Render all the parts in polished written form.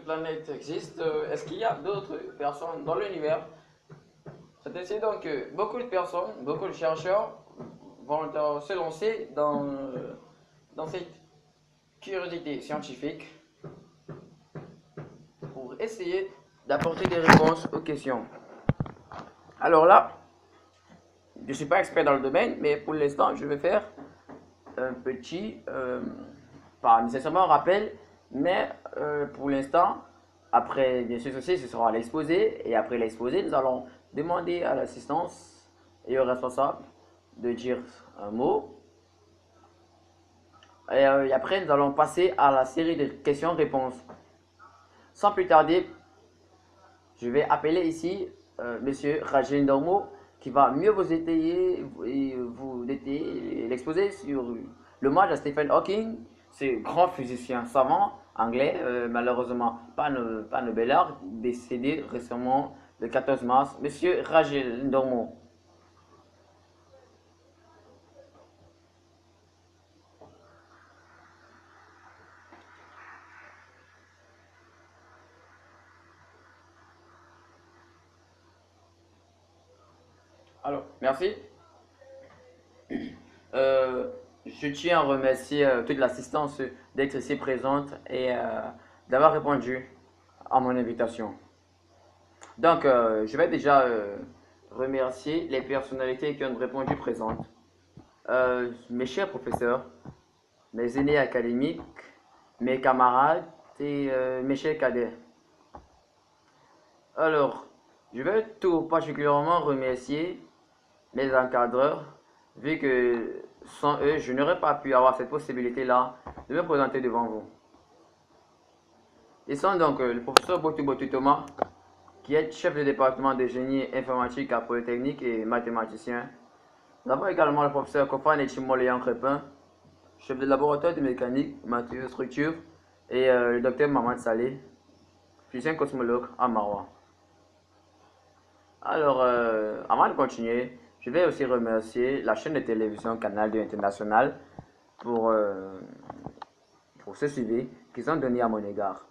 planètes existent, est-ce qu'il y a d'autres personnes dans l'univers? C'est ainsi donc que beaucoup de personnes, beaucoup de chercheurs vont se lancer dans cette curiosité scientifique pour essayer d'apporter des réponses aux questions. Alors là, je ne suis pas expert dans le domaine, mais pour l'instant, je vais faire un petit, pas nécessairement un rappel, mais pour l'instant, après, bien sûr, ceci, ce sera l'exposé, et après l'exposé, nous allons demander à l'assistance et au responsable de dire un mot. Et après, nous allons passer à la série de questions-réponses. Sans plus tarder, je vais appeler ici Monsieur Rajin Dormo qui va mieux vous étayer et vous détailler l'exposé sur le match de Stephen Hawking, ce grand physicien savant anglais, malheureusement pas Nobelard, décédé récemment le 14 mars. Monsieur Rajin Dormo. Alors, merci. Je tiens à remercier toute l'assistance d'être ici présente et d'avoir répondu à mon invitation. Donc, je vais déjà remercier les personnalités qui ont répondu présentes. Mes chers professeurs, mes aînés académiques, mes camarades et mes chers cadets. Alors, je vais tout particulièrement remercier mes encadreurs, vu que sans eux, je n'aurais pas pu avoir cette possibilité-là de me présenter devant vous. Ils sont donc le professeur Botu Thomas, qui est chef de département de génie informatique à Polytechnique et mathématicien. Nous avons également le professeur Kofan Echimoléan Crépin, chef de laboratoire de mécanique, matériaux, structure, et le docteur Mamad Saleh, physicien cosmologue à Maroua. Alors, avant de continuer, je vais aussi remercier la chaîne de télévision Canal 2 International pour ce suivi qu'ils ont donné à mon égard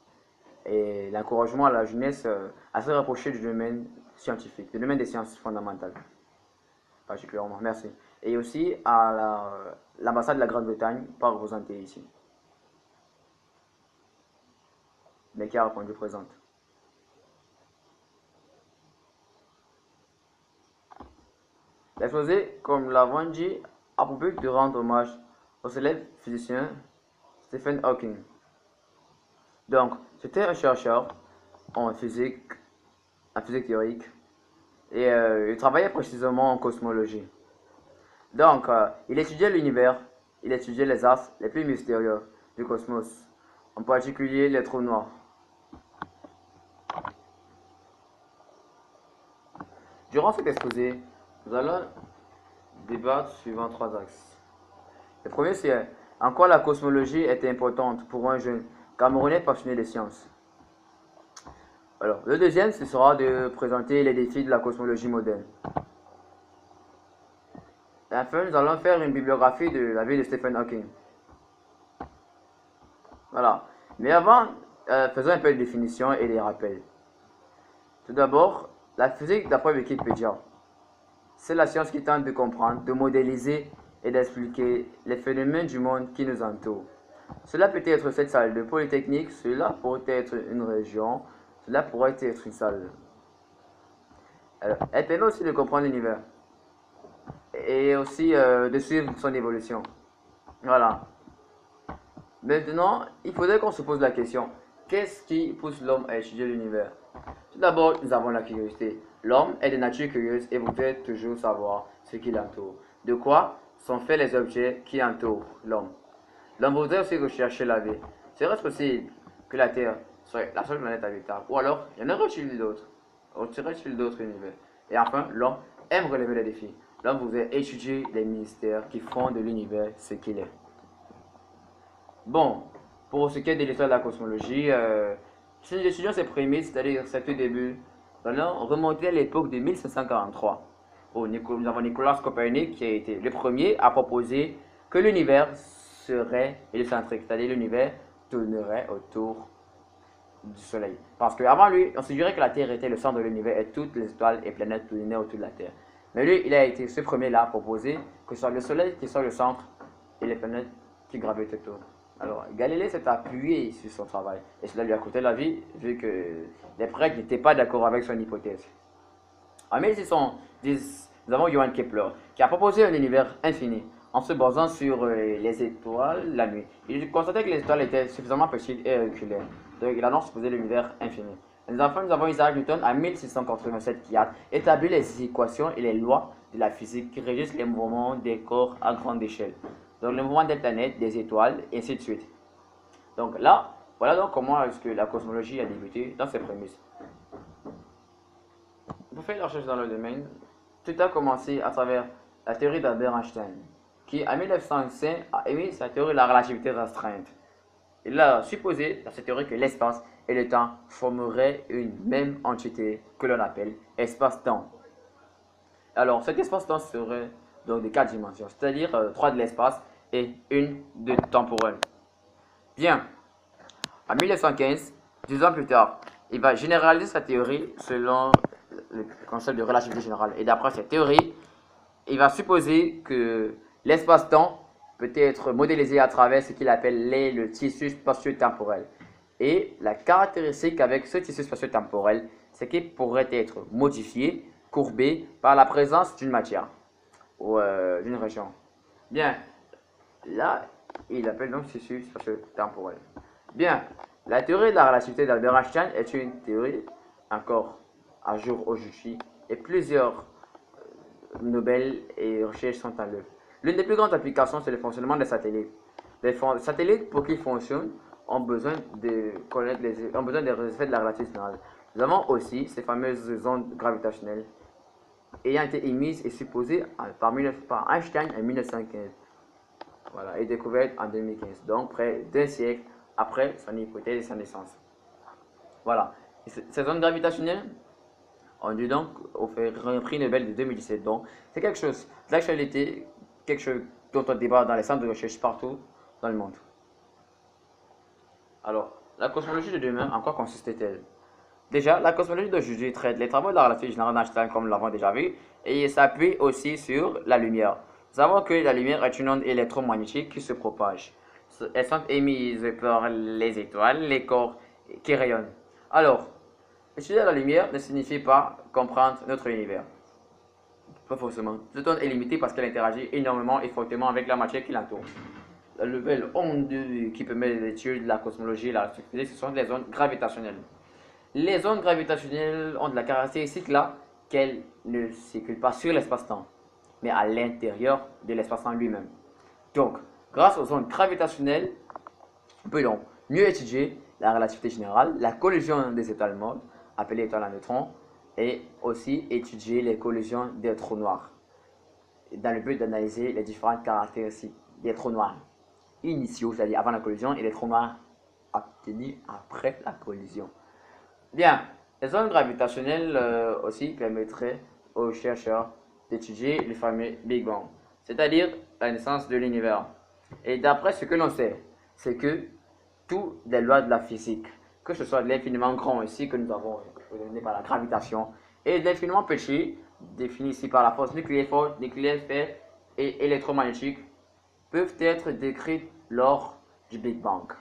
et l'encouragement à la jeunesse à se rapprocher du domaine scientifique, du domaine des sciences fondamentales, particulièrement. Merci. Et aussi à l'ambassade de la Grande-Bretagne par représenter ici, mais qui a répondu présente. L'exposé, comme l'avons dit, a pour but de rendre hommage au célèbre physicien Stephen Hawking. Donc, c'était un chercheur en physique théorique, et il travaillait précisément en cosmologie. Donc, il étudiait l'univers, il étudiait les astres les plus mystérieux du cosmos, en particulier les trous noirs. Durant cet exposé, nous allons débattre suivant trois axes. Le premier, c'est en quoi la cosmologie était importante pour un jeune Camerounais passionné des sciences. Alors, le deuxième, ce sera de présenter les défis de la cosmologie moderne. Et enfin, nous allons faire une bibliographie de la vie de Stephen Hawking. Voilà. Mais avant, faisons un peu de définition et des rappels. Tout d'abord, la physique d'après Wikipédia. C'est la science qui tente de comprendre, de modéliser et d'expliquer les phénomènes du monde qui nous entoure. Cela peut être cette salle de Polytechnique, cela pourrait être une région, cela pourrait être une salle. Alors, elle permet aussi de comprendre l'univers et aussi de suivre son évolution. Voilà. Maintenant, il faudrait qu'on se pose la question, qu'est-ce qui pousse l'homme à étudier l'univers? Tout d'abord, nous avons la curiosité. L'homme est de nature curieuse et voudrait toujours savoir ce qui l'entoure. De quoi sont faits les objets qui entourent l'homme? L'homme voudrait aussi rechercher la vie. Serait-ce possible que la Terre soit la seule planète habitable? Ou alors, y en aurait-il d'autres? Aurait-il d'autres univers? Et enfin, l'homme aime relever les défis. L'homme voudrait étudier les mystères qui font de l'univers ce qu'il est. Bon, pour ce qui est de l'histoire de la cosmologie, si nous étudions ses prémices, c'est-à-dire ses tout débuts, nous allons remonter à l'époque de 1543, où nous avons Nicolas Copernic qui a été le premier à proposer que l'univers serait hélicentrique, c'est-à-dire l'univers tournerait autour du Soleil. Parce qu'avant lui, on se dirait que la Terre était le centre de l'univers et toutes les étoiles et planètes tournaient autour de la Terre. Mais lui, il a été ce premier-là à proposer que ce soit le Soleil qui soit le centre et les planètes qui gravitent autour. Alors, Galilée s'est appuyé sur son travail et cela lui a coûté la vie vu que les prêtres n'étaient pas d'accord avec son hypothèse. En 1610, nous avons Johann Kepler qui a proposé un univers infini en se basant sur les étoiles la nuit. Il constatait que les étoiles étaient suffisamment petites et reculées. Donc il a donc supposé l'univers infini. Nous avons Isaac Newton en 1687 qui a établi les équations et les lois de la physique qui régissent les mouvements des corps à grande échelle. Donc le mouvement des planètes, des étoiles, et ainsi de suite. Donc là, voilà donc comment est-ce que la cosmologie a débuté dans ses prémices. Pour faire la recherche dans le domaine, tout a commencé à travers la théorie d'Albert Einstein, qui en 1905 a émis sa théorie de la relativité restreinte. Il a supposé dans cette théorie que l'espace et le temps formeraient une même entité que l'on appelle espace-temps. Alors cet espace-temps serait donc de 4 dimensions, c'est-à-dire 3 de l'espace et une de temporelle. Bien, en 1915, 10 ans plus tard, il va généraliser sa théorie selon le concept de relativité générale. Et d'après cette théorie, il va supposer que l'espace-temps peut être modélisé à travers ce qu'il appelle le tissu spatio-temporel. Et la caractéristique avec ce tissu spatio-temporel, c'est qu'il pourrait être modifié, courbé par la présence d'une matière ou d'une région. Bien, là, il appelle donc tissu spatio-temporel. Bien, la théorie de la relativité d'Albert Einstein est une théorie encore à jour aujourd'hui et plusieurs Nobel et recherches sont en l'œuvre. L'une des plus grandes applications, c'est le fonctionnement des satellites. Les satellites, pour qu'ils fonctionnent, ont besoin de connaître des effets de la relativité générale. Nous avons aussi ces fameuses ondes gravitationnelles ayant été émises et supposées par Einstein en 1915. Voilà, et découvertes en 2015, donc près d'un siècle après son hypothèse et sa naissance. Voilà, ces ondes gravitationnelles ont dû donc offrir un prix Nobel de 2017. Donc, c'est quelque chose d'actualité, quelque chose dont on débat dans les centres de recherche partout dans le monde. Alors, la cosmologie de demain, en quoi consiste-t-elle? Déjà, la cosmologie d'aujourd'hui traite les travaux de la relativité générale d'Einstein, comme nous l'avons déjà vu, et s'appuie aussi sur la lumière. Nous savons que la lumière est une onde électromagnétique qui se propage. Elles sont émises par les étoiles, les corps qui rayonnent. Alors, étudier la lumière ne signifie pas comprendre notre univers. Pas forcément. Cette onde est limitée parce qu'elle interagit énormément et fortement avec la matière qui l'entoure. La nouvelle onde qui permet l'étude de la cosmologie et la physique, ce sont les ondes gravitationnelles. Les ondes gravitationnelles ont de la caractéristique là qu'elles ne circulent pas sur l'espace-temps, mais à l'intérieur de l'espace-temps lui-même. Donc, grâce aux ondes gravitationnelles, on peut donc mieux étudier la relativité générale, la collision des étoiles mortes, appelées étoiles à neutrons, et aussi étudier les collisions des trous noirs, dans le but d'analyser les différentes caractéristiques des trous noirs initiaux, c'est-à-dire avant la collision, et les trous noirs obtenus après la collision. Bien, les ondes gravitationnelles aussi permettraient aux chercheurs d'étudier le fameux Big Bang, c'est-à-dire la naissance de l'univers. Et d'après ce que l'on sait, c'est que toutes les lois de la physique, que ce soit de l'infiniment grand ici que nous avons donné par la gravitation, et de l'infiniment petit, défini ici par la force nucléaire forte, nucléaire faible et électromagnétique, peuvent être décrites lors du Big Bang.